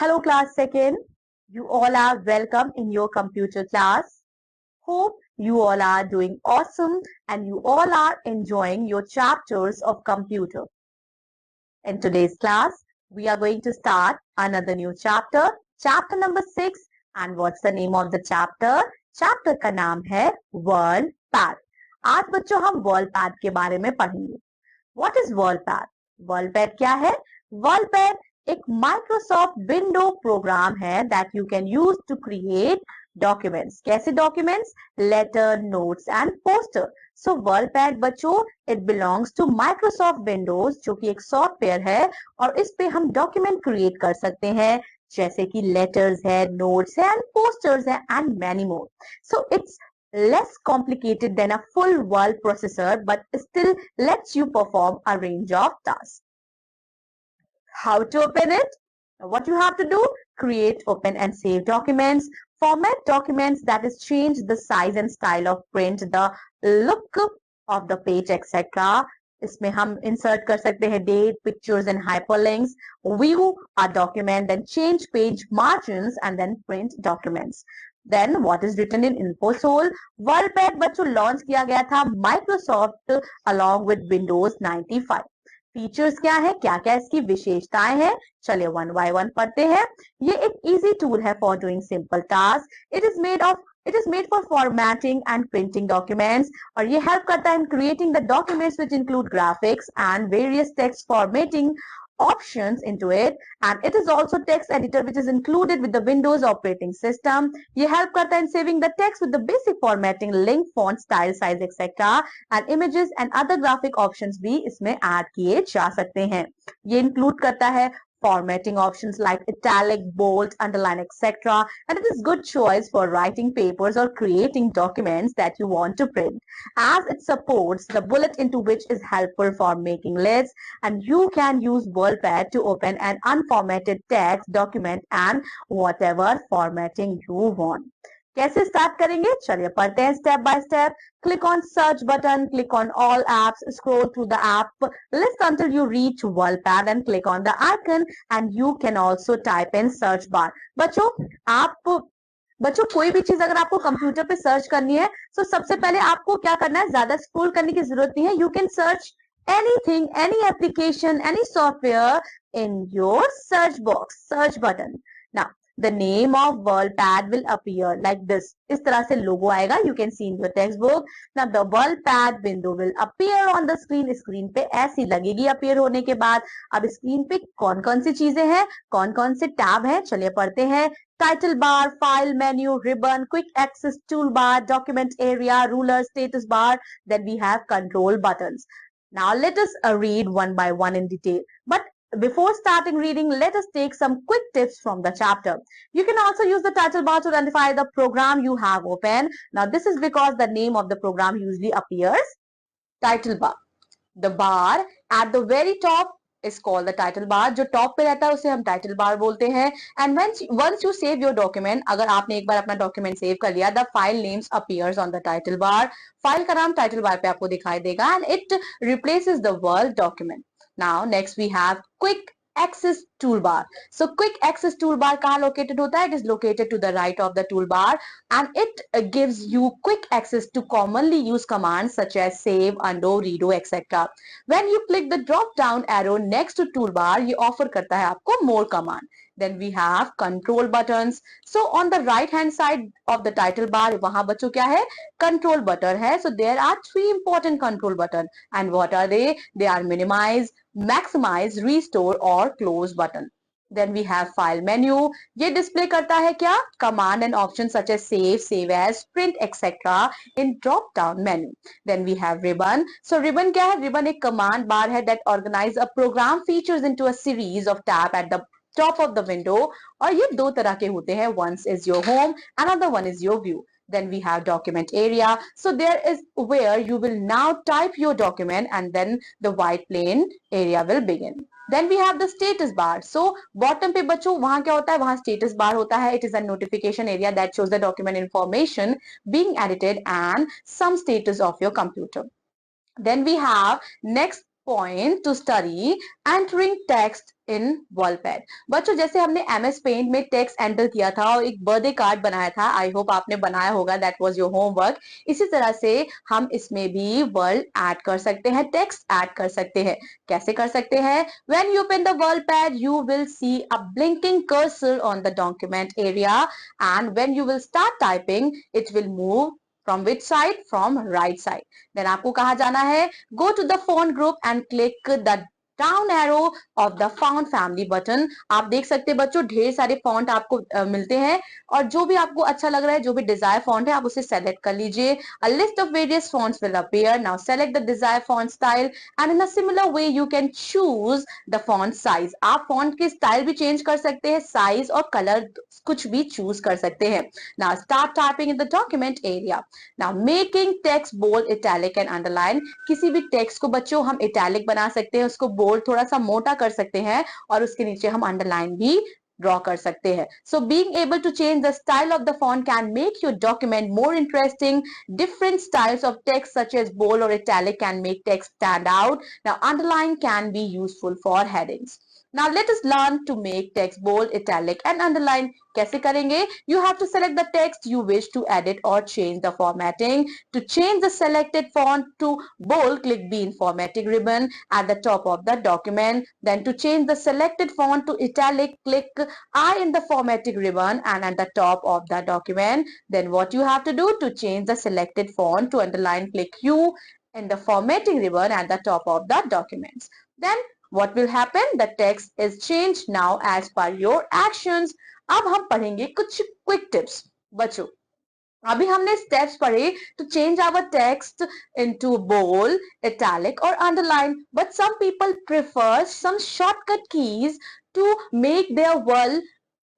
Hello class second. You all are welcome in your computer class. Hope you all are doing awesome and you all are enjoying your chapters of computer. In today's class, we are going to start another new chapter, chapter number 6. And what's the name of the chapter? Chapter का नाम है WorldPad. आज बच्चों हम WorldPad के बारे में पढ़ेंगे. What is WorldPad? WorldPad क्या है? WorldPad एक Microsoft Window प्रोग्राम है that you can use to create documents. कैसे documents? Letter, notes and poster. So WorldPad बच्चों it belongs to Microsoft Windows जो कि एक सॉफ्टवेयर है और इस पे हम डॉक्यूमेंट क्रिएट कर सकते हैं जैसे कि लेटर्स है, नोट्स है एंड पोस्टर्स है and many more. So it's less complicated than a full word processor but still lets you perform a range of tasks. How to open it? What you have to do? Create, open and save documents. Format documents, that is change the size and style of print, the look of the page etc. इसमें हम insert कर सकते हैं date, pictures and hyperlinks. View a document, then change page margins and then print documents. Then what is written in InfoSol? WorldPad बच्चों launch किया गया था Microsoft along with Windows 95. Features क्या है, क्या क्या इसकी विशेषताएं हैं, चलिए वन बाय वन पढ़ते हैं. ये एक इजी टूल है for doing simple task. It is made for formatting and printing documents और ये हेल्प करता है in creating the documents which include graphics and various text formatting options into it, and it is also text editor which is included with the Windows operating system. ये help करता है in saving the text with the basic formatting, link, font, style, size etc. and images and other graphic options भी इसमें add किए जा सकते हैं. ये include करता है formatting options like italic, bold, underline etc. and it is good choice for writing papers or creating documents that you want to print, as it supports the bullet into which is helpful for making lists, and you can use WorldPad to open an unformatted text document and whatever formatting you want. कैसे start करेंगे, चलिए पढ़ते हैं step by step. Click on search button, click on all apps, scroll through the app list until you reach WorldPad and click on the icon, and you can also type in search bar. बच्चों कोई भी चीज अगर आपको computer पे search करनी है तो सबसे पहले आपको क्या करना है, ज्यादा स्क्रॉल करने की जरूरत नहीं है. You can search anything, any application, any software in your search box, search button. Now the name of WorldPad will appear like this. इस तरह से लोगो आएगा. You can see in your textbook. Now the WorldPad window will appear on the screen. Screen पे ऐसी लगेगी appear होने के बाद. अब स्क्रीन पे कौन कौन सी चीजें हैं, कौन कौन से टैब हैं, चलिए पढ़ते हैं. Title bar, file menu, ribbon, quick access toolbar, document area, ruler, status bar. Then we have control buttons. Now let us read one by one in detail. But before starting reading, let us take some quick tips from the chapter. You can also use the title bar to identify the program you have open. Now this is because the name of the program usually appears. Title bar. The bar at the very top is called the title bar. जो top पे रहता है उसे हम title bar बोलते हैं. And once you save your document, अगर आपने एक बार अपना डॉक्यूमेंट सेव कर लिया, the file names appears on the title bar. File का नाम टाइटल बार पे आपको दिखाई देगा and it replaces the Word document. Now next we have quick access toolbar. So quick access toolbar कहाँ located होता है? It is located to the right of the toolbar and it gives you quick access to commonly used commands such as save, undo, redo, etc. When you click the drop down arrow next to toolbar, ये offer करता है आपको more command. Then we have control buttons. So on the right hand side of the title bar, वहाँ बच्चों क्या है? Control button है. So there are three important control button. And what are they? They are minimize, maximize, restore or close button. Then we have file menu. ये display करता है क्या? Command and options such as save, save as, print, etc. in drop down menu. Then we have ribbon. So ribbon क्या है? Ribbon एक command bar है that organize a program features into a series of tab at the top of the window. और ये दो तरह के होते हैं. One is your home, another one is your view. Then we have document area. So there is where you will now type your document and then the white plain area will begin. Then we have the status bar. So bottom पे बच्चों वहां क्या होता है? वहां status bar होता है. It is a notification area that shows the document information being edited and some status of your computer. Then we have next point to study entering text in WordPad। बच्चों जैसे हमने MS Paint में text enter किया था और एक birthday card बनाया था, आई होप आपने बनाया होगा, दैट वाज योर होमवर्क। इसी तरह से हम इसमें भी वर्ड ऐड कर सकते हैं, टेक्स्ट ऐड कर सकते हैं। कैसे कर सकते हैं? When you open the WordPad, you will see a blinking cursor on the document area, and when you will start typing, it will move from which side? From right side. Then आपको कहा जाना है, go to the font group and click the down arrow of the found family button. आप देख सकते हैं बच्चों, ढेर सारे फॉन्ट आपको मिलते हैं, और जो भी आपको अच्छा लग रहा है, जो भी डिजायर फॉन्ट है, आप उसे सेलेक्ट कर लीजिए। A list of various fonts will appear. Now select the desire font style and in a similar way you can choose the font size. आप फॉन्ट की स्टाइल भी चेंज कर सकते हैं, साइज और कलर कुछ भी चूज कर सकते हैं। Now start typing in the document area. Now making text bold, italic and underline. किसी भी टेक्स्ट को बच्चों हम इटैलिक बना सकते हैं, उसको बोल्ड थोड़ा सा मोटा कर सकते हैं, और उसके नीचे हम अंडरलाइन भी ड्रॉ कर सकते हैं। So being able to change the style of the font can make your document more interesting. Different styles of text such as bold or italic can make text stand out. Now underline can be useful for headings. Now let us learn to make text bold, italic and underline. कैसे करेंगे? You have to select the text you wish to edit or change the formatting. To change the selected font to bold, click B in formatting ribbon at the top of the document. Then to change the selected font to italic, click I in the formatting ribbon and at the top of the document. Then what you have to do to change the selected font to underline, click U in the formatting ribbon at the top of the documents. Then what will happen? The text is changed now as per your actions. अब हम पढ़ेंगे कुछ quick tips. बच्चों अभी हमने steps पढ़े to change our text into bold, italic or underline, but some people prefer some shortcut keys to make their word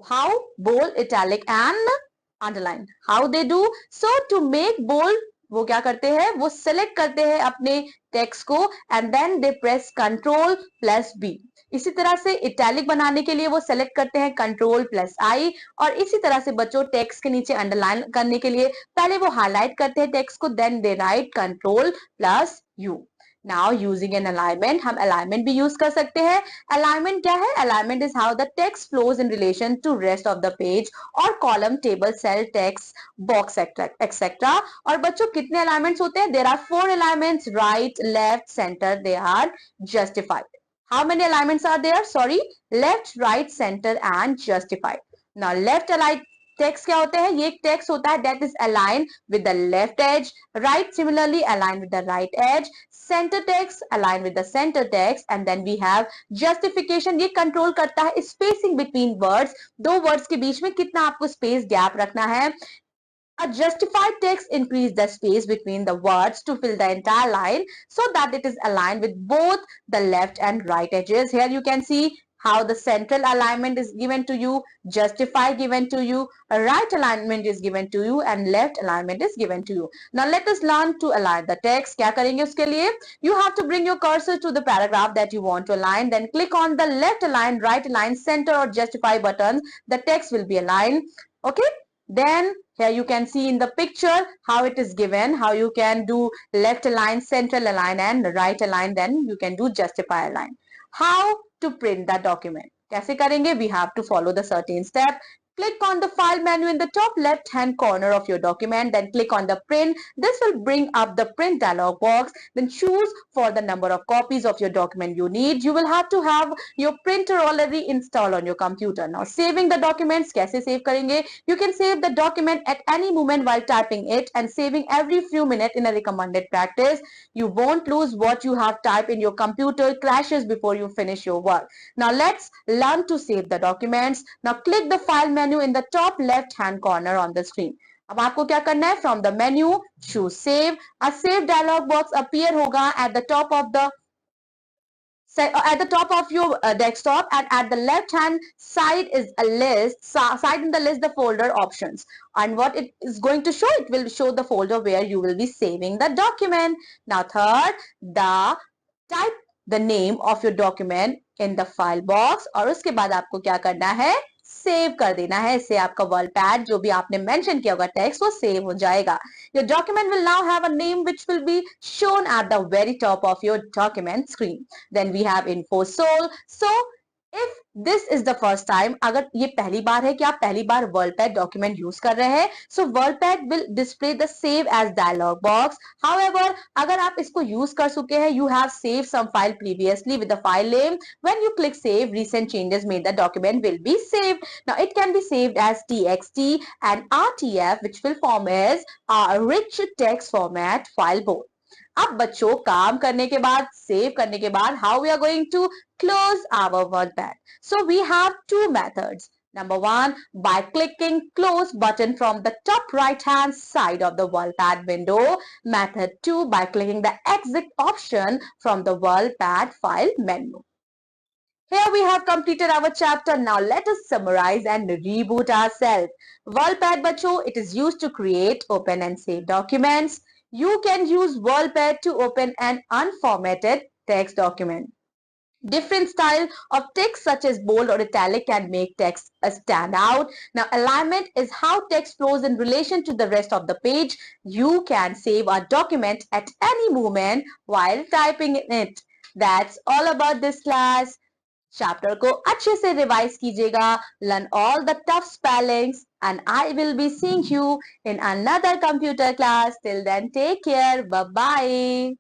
how bold, italic and underline. How they do? So to make bold, वो क्या करते हैं? वो select करते हैं अपने text को and then they press Ctrl plus B. इसी तरह से इटैलिक बनाने के लिए वो सेलेक्ट करते हैं कंट्रोल प्लस आई, और इसी तरह से बच्चों टेक्स्ट के नीचे अंडरलाइन करने के लिए पहले वो हाईलाइट करते हैं टेक्स्ट को, then they write control plus U. Now using an alignment, हम अलाइनमेंट भी यूज कर सकते हैं। अलाइनमेंट क्या है? Alignment is how the text flows in relation to rest of the page और column, table, cell, text box etcetera. और बच्चों कितने अलाइनमेंट्स होते हैं? There are 4 alignments, right, left, centre, they are justified. How many alignments are there? Sorry, left, right, center and justified. Now left aligned text क्या होते हैं? ये एक text होता है that is aligned with the left edge, right similarly aligned with the right edge, center text aligned with the center text, and then we have justification. ये control करता है spacing between words, दो words के बीच में कितना आपको space gap रखना है। A justified text increase the space between the words to fill the entire line so that it is aligned with both the left and right edges. Here you can see how the central alignment is given to you, justify given to you, a right alignment is given to you and left alignment is given to you. Now let us learn to align the text. क्या करेंगे उसके लिए? You have to bring your cursor to the paragraph that you want to align, then click on the left align, right align, center or justify buttons. The text will be aligned. Okay, then here you can see in the picture how it is given, how you can do left align, central align and right align, then you can do justify align. How to print the document? कैसे करेंगे? We have to follow the certain step. Click on the file menu in the top left hand corner of your document, then click on the print. This will bring up the print dialog box. Then choose for the number of copies of your document you need. You will have to have your printer already installed on your computer. Now saving the documents, कैसे save करेंगे? You can save the document at any moment while typing it, and saving every few minutes in a recommended practice. You won't lose what you have typed in your computer crashes before you finish your work. Now let's learn to save the documents. Now click the file menu in the top left hand corner on the screen. अब आपको क्या करना है? From the menu, choose save. A save dialog box appear होगा at the top of your desktop, and at the left hand side is a list, side in the list the folder options, and what it is going to show, it will show the folder where you will be saving the document. Now third, type the name of your document in the file box, और उसके बाद आपको क्या करना है? Save कर देना है। इससे आपका वर्डपैड जो भी आपने मेंशन किया होगा टेक्स्ट वो सेव हो जाएगा। Your document will now have a name which will be shown at the very top of your document screen. Then we have info soul. So if this is the first time, अगर ये पहली बार है कि आप पहली बार WordPad document use कर रहे हैं, so WordPad will display the save as dialog box. However, अगर आप इसको यूज कर चुके हैं, you have saved some file previously with the file name. When you click save, recent changes made the document will be saved. Now it can be saved as TXT and RTF, which will form as a rich text format file both. अब बच्चों काम करने के बाद save करने के बाद how we are going to close our WordPad. So we have two methods. Number one, by clicking close button from the top right hand side of the WordPad window. Method two, by clicking the exit option from the WordPad file menu. Here we have completed our chapter. Now let us summarize and reboot ourselves. WordPad बच्चों, it is used to create, open and save documents. You can use WordPad to open an unformatted text document. Different style of text such as bold or italic can make text stand out. Now alignment is how text flows in relation to the rest of the page. You can save a document at any moment while typing in it. That's all about this class. Chapter को अच्छे से revise कीजिएगा, learn all the tough spellings and I will be seeing you in another computer class. Till then take care, bye bye.